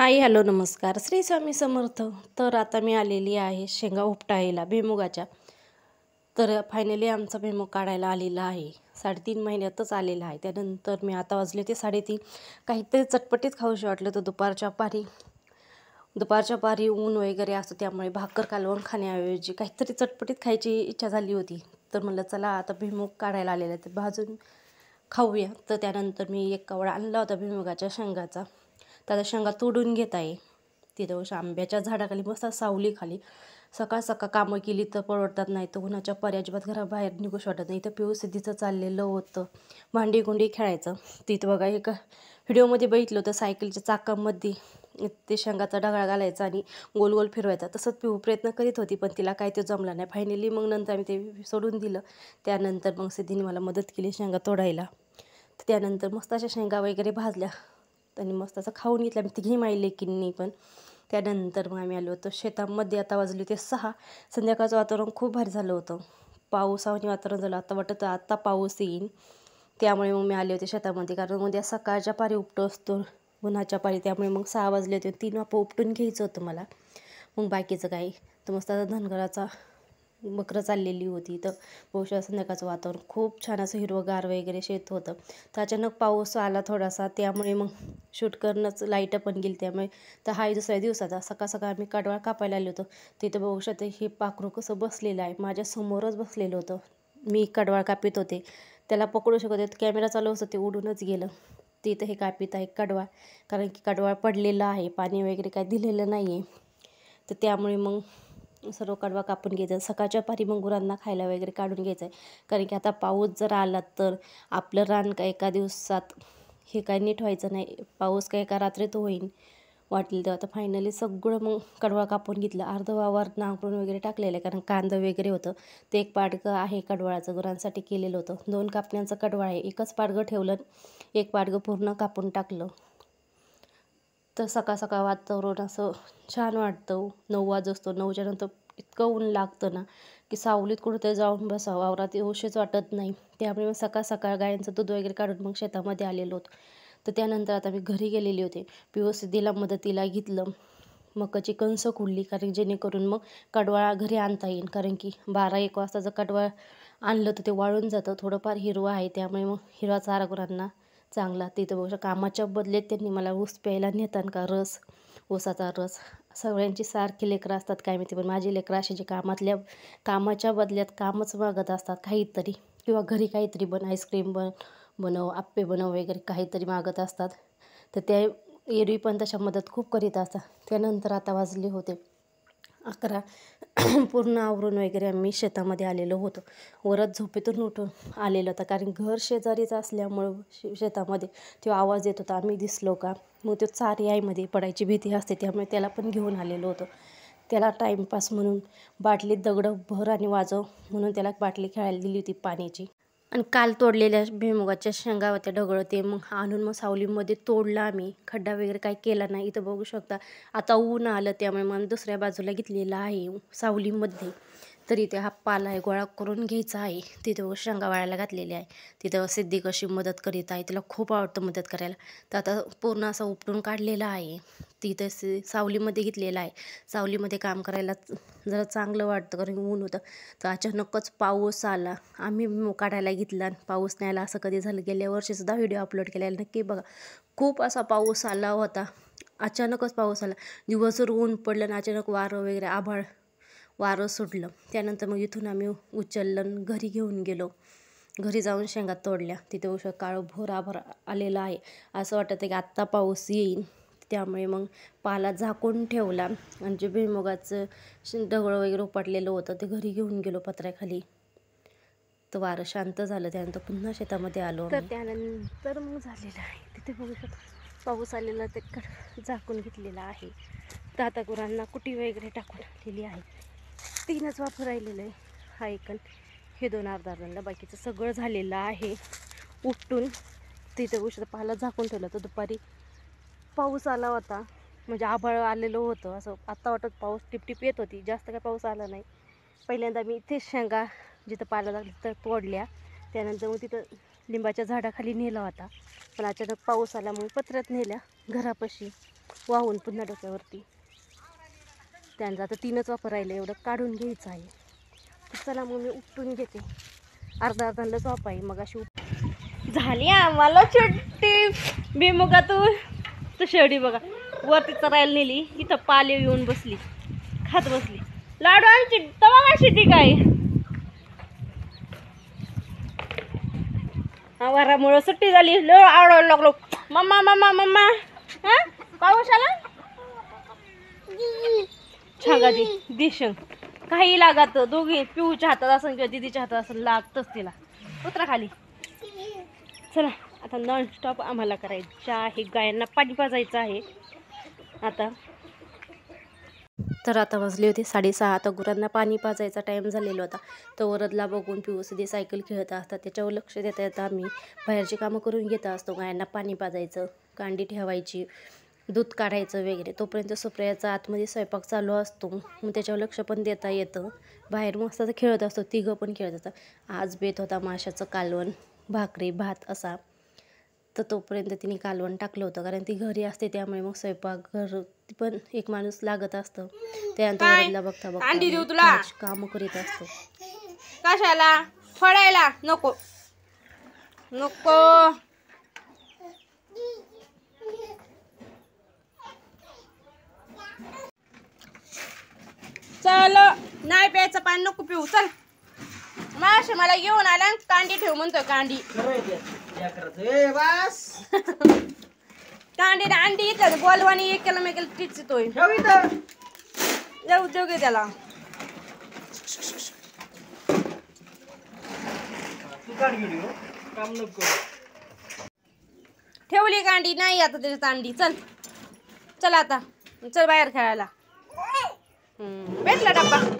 Hi hello नमस्कार श्री स्वामी समर्थ. तर आता मी आलेली आहे शेंगा उपटायला भुईमुगाच्या. तर फायनली आमचा भुईमुग काढायला आलेला आहे. 3.5 महिन्यातच आलेला आहे. त्यानंतर मी आता वाजले ते 3:30. काहीतरी चटपटीत खाऊशी वाटलं तर दुपारच्या पारी ऊन वगैरे असतं, त्यामुळे भाकर कालवून खाण्याऐवजी काहीतरी चटपटीत खायची इच्छा झाली होती. तर म्हणलं चला आता भुईमुग काढायला आलेला आहे तर भाजून खाऊया. तर त्यानंतर मी एक कवडा आणला होता भुईमुगाच्या शेंगाचा. तर आता शेंगा तोडून घेत आहे. तिथं आंब्याच्या झाडाखाली मस्त सावली खाली सकाळ सकाळ कामं केली तर परवडतात, नाही तर उन्हाच्या पारी अजिबात घराबाहेर निघूच वाटत नाही. इथं पिऊ सिद्धीचं चाललेलं होतं भांडी गुंडी खेळायचं. तिथं बघा एका व्हिडिओमध्ये बघितलं होतं सायकलच्या चाकामध्ये ते शेंगाचा ढगाळ घालायचा आणि गोल गोल फिरवायचा. तसंच पिऊ प्रयत्न करीत होती, पण तिला काय ते जमला नाही. फायनली मग नंतर आम्ही ते सोडून दिलं. त्यानंतर मग सिद्धीने मला मदत केली शेंगा तोडायला. त्यानंतर मस्त अशा शेंगा वगैरे भाजल्या आणि मस्त असं खाऊन घेतलं मी तिघी माई लेकींनी पण. त्यानंतर मग आम्ही आलो होतो शेतामध्ये. आता वाजले होते 6. संध्याकाळचं वातावरण खूप भारी झालं होतं. पावसावानी वातावरण झालं. आता वाटतं आता पाऊस येईन. त्यामुळे मग मी आले होते शेतामध्ये, कारण उद्या सकाळच्या पारी उपटो असतो उन्हाच्या पारी. त्यामुळे मग 6 वाजले होते. 3 वाजता उपटून घ्यायचं होतं मला. मग बाकीचं काही तर मस्त आता धनगराचा बकरं चाललेली होती. तर बहुशा संध्याकाळचं वातावरण खूप छान असं हिरवंगार वगैरे शेत होतं. तर अचानक पाऊस आला थोडासा, त्यामुळे मग शूट करणंच लाईट पण गेली. त्यामुळे तर हाही दुसऱ्या दिवसाचा सकाळ सकाळ आम्ही कडवाळ कापायला आलो होतो. तिथं बहुशा ते हे पाखरू कसं बसलेलं आहे माझ्या समोरच बसलेलं होतं. मी कडवाळ कापित होते, त्याला पकडू शकत होते. कॅमेरा चालू असतं ते उडूनच गेलं. तिथं हे कापित आहे कडवाळ, कारण की कडवाळ पडलेलं आहे, पाणी वगैरे काय दिलेलं नाही आहे. तर त्यामुळे मग सर्व कडवा कापून घ्यायचा. सकाळच्या पारी मग गुरांना खायला वगैरे काढून घ्यायचं आहे, कारण की आता पाऊस जर आला तर आपलं रान काय एका दिवसात हे काय नीट व्हायचं नाही. पाऊस काय एका रात्रीत होईन वाटलं. तर आता फायनली सगळं मग कडवा कापून घेतलं. अर्ध वावर नांगरून वगैरे टाकलेलं आहे, कारण कांदं वगैरे होतं. ते एक पाडगं आहे कडवाळाचं, गुरांसाठी केलेलं होतं. 2 कापण्यांचं कडवाळ आहे. एकच पाडगं ठेवलं, एक पाडगं पूर्ण कापून टाकलं. तर सकाळ सकाळ वातावरण असं छान वाटतं. 9 वाजतो. 9च्या नंतर इतकं ऊन लागतं ना की सावलीत कुठंतरी जाऊन बसावं, वावरात येऊशीच वाटत नाही. त्यामुळे मग सकाळ सकाळ गायांचं दूध वगैरे काढून मग शेतामध्ये आलेलो होतो. तर त्यानंतर आता मी घरी गेलेले होते. सिद्धीला मदतीला घेतलं. मकाची कणस खुडली, कारण जेणेकरून मग कडवाळा घरी आणता येईल, कारण की 12-1 वाजता जर कडवाळ आणलं तर ते वाळून जातं. थोडंफार हिरवं आहे, त्यामुळे मग हिरवा चारा गुरांना चांगला. तिथं बघू कामाच्या बदल्यात त्यांनी मला ऊस प्यायला नेतात का रस, ऊसाचा रस. सगळ्यांची सारखी लेकरं असतात काय माहिती, पण माझी लेकरं अशी जी कामाच्या बदल्यात कामच मागत असतात काहीतरी, किंवा घरी काहीतरी आईस्क्रीम बनव, आप्पे बनव वगैरे काहीतरी मागत असतात. तर त्या एरवी पण तशा मदत खूप करीत असतात. त्यानंतर आता वाजले होते 11. पूर्ण आवरून वगैरे आम्ही शेतामध्ये आलेलो होतो. वरच झोपेतून उठून आलेलं होतं, कारण घर शेजारीच असल्यामुळं शेतामध्ये तो आवाज येत होता. आम्ही दिसलो का मग तो चारी आईमध्ये पडायची भीती असते, त्यामुळे त्याला पण घेऊन आलेलो होतो. त्याला टाईमपास म्हणून बाटलीत दगडं भर आणि वाजव म्हणून त्याला बाटली खेळायला दिली होती पाण्याची. आणि काल तोडलेल्या भुईमुगाच्या शेंगा होत्या ढगळं, ते मग आणून मग सावलीमध्ये तोडलं आम्ही. खड्डा वगैरे काही केला नाही. इथं बघू शकता आता ऊन आलं, त्यामुळे मग दुसऱ्या बाजूला घेतलेला आहे सावलीमध्ये. तरी ते हा पाला आहे गोळा करून घ्यायचा आहे. तिथं शेंगा वाळायला घातलेली आहे. तिथं सिद्धी कशी मदत करीत आहे, तिला खूप आवडतं मदत करायला. तर आता पूर्ण असं उपटून काढलेलं आहे. तिथं सावलीमध्ये घेतलेलं आहे. सावलीमध्ये काम करायला जरा चांगलं वाटतं, कारण ऊन होतं. तर अचानकच पाऊस आला. आम्ही काढायला घेतला आणि पाऊस नाही आला. असं कधी झालं? गेल्या वर्षीसुद्धा व्हिडिओ अपलोड केलेला नक्की बघा. खूप असा पाऊस आला होता. अचानकच पाऊस आला. दिवसभर ऊन पडलं आणि अचानक वारं वगैरे वारं सुटलं. त्यानंतर मग इथून आम्ही उचललं घरी घेऊन गेलो. घरी जाऊन शेंगा तोडल्या. तिथे उशा काळं भोर आभार आलेलं आहे. असं वाटतं की आत्ता पाऊस येईल. त्यामुळे मग पाला झाकून ठेवला आणि जे भुईमुगाचं दगडं वगैरे उपटलेलं होतं ते घरी घेऊन गेलो पत्र्याखाली. तर वारं शांत झालं. त्यानंतर पुन्हा शेतामध्ये आलो. तर त्यानंतर मग झालेलं आहे तिथे बघू शकतो पाऊस आलेला ते झाकून घेतलेला आहे. तर आता गुरांना कुटी वगैरे टाकून आलेली आहे. 3च वाफर राहिलेलं आहे. हा एक हे 2 अर्धा बाकीचं सगळं झालेलं आहे उपटून. तिथे उशीर पाला झाकून ठेवलं. तर दुपारी पाऊस आला होता, म्हणजे आभाळ आलेलं होतं. असं आत्ता वाटत पाऊस टिपटिप येत होती, जास्त काय पाऊस आला नाही. पहिल्यांदा मी इथेच शेंगा जिथं पाला लागली तर तोडल्या. त्यानंतर मग तिथं लिंबाच्या झाडाखाली नेला होता, पण अचानक पाऊस आला मग पत्र्यात नेल्या घरापाशी. वाहून पुन्हा डोक्यावरती. त्यांचा आता 3च वापर राहिले, एवढं काढून घ्यायचं आहे. तर चला मग मी उपटून घेते. अर्धा वाप आहे. मग अशी झाली आम्हाला सुट्टी भुईमुगातून. तर शेवटी बघा वरती चरायला नेली, इथं पाले येऊन बसली, खात बसली. लाडू आमची तवा कशी ती काय वारामुळं सुट्टी झाली. लय आवडायला लागलो. मम्मा मम्मा मम्मा. हा पाऊस आला छांगा दिशंग काही लागत. दोघी पिऊच्या हातात असेल किंवा दिदीच्या हातात असेल, लागतच तिला. उतरा खाली. चला आता नॉन स्टॉप आम्हाला करायचं आहे. गायांना पाणी पाजायचं आहे आता. तर आता वाजले होते 6:30. आता गुरांना पाणी पाजायचा टाईम झालेला होता. तर वरदला बघून पिऊ सध्या सायकल खेळत असतात, त्याच्यावर लक्ष देता येतं. आम्ही बाहेरची कामं करून घेत असतो. गायांना पाणी पाजायचं, कांडी ठेवायची, दूध काढायचं वगैरे. तोपर्यंत सुप्रियाचा आतमध्ये स्वयंपाक चालू असतो, मग त्याच्यावर लक्ष पण देता येतं. बाहेर मस्त खेळत असतो, तिघं पण खेळत असतात. आज बेत होता माशाचं कालवण, भाकरी भात असा. तर तोपर्यंत तिने कालवण टाकलं होतं, कारण ती घरी असते त्यामुळे मग स्वयंपाक घर पण एक माणूस लागत असतं. त्यानंतर वरदला बघता बघता कामं करीत असतो. कशाला फोडायला नको नको. चल नाही प्यायचं पाणी नको पिऊ. चल माश मला घेऊन आला, कांडी ठेव म्हणतोय. कांडी कांडी अंडी इथं बोलवानी 1 किलो मेकल टिचतोय. जाऊ घे त्याला. ठेवली कांडी नाही आता त्याच्यात अंडी. चल चल आता चल बाहेर खेळायला. भेटला डब्बा.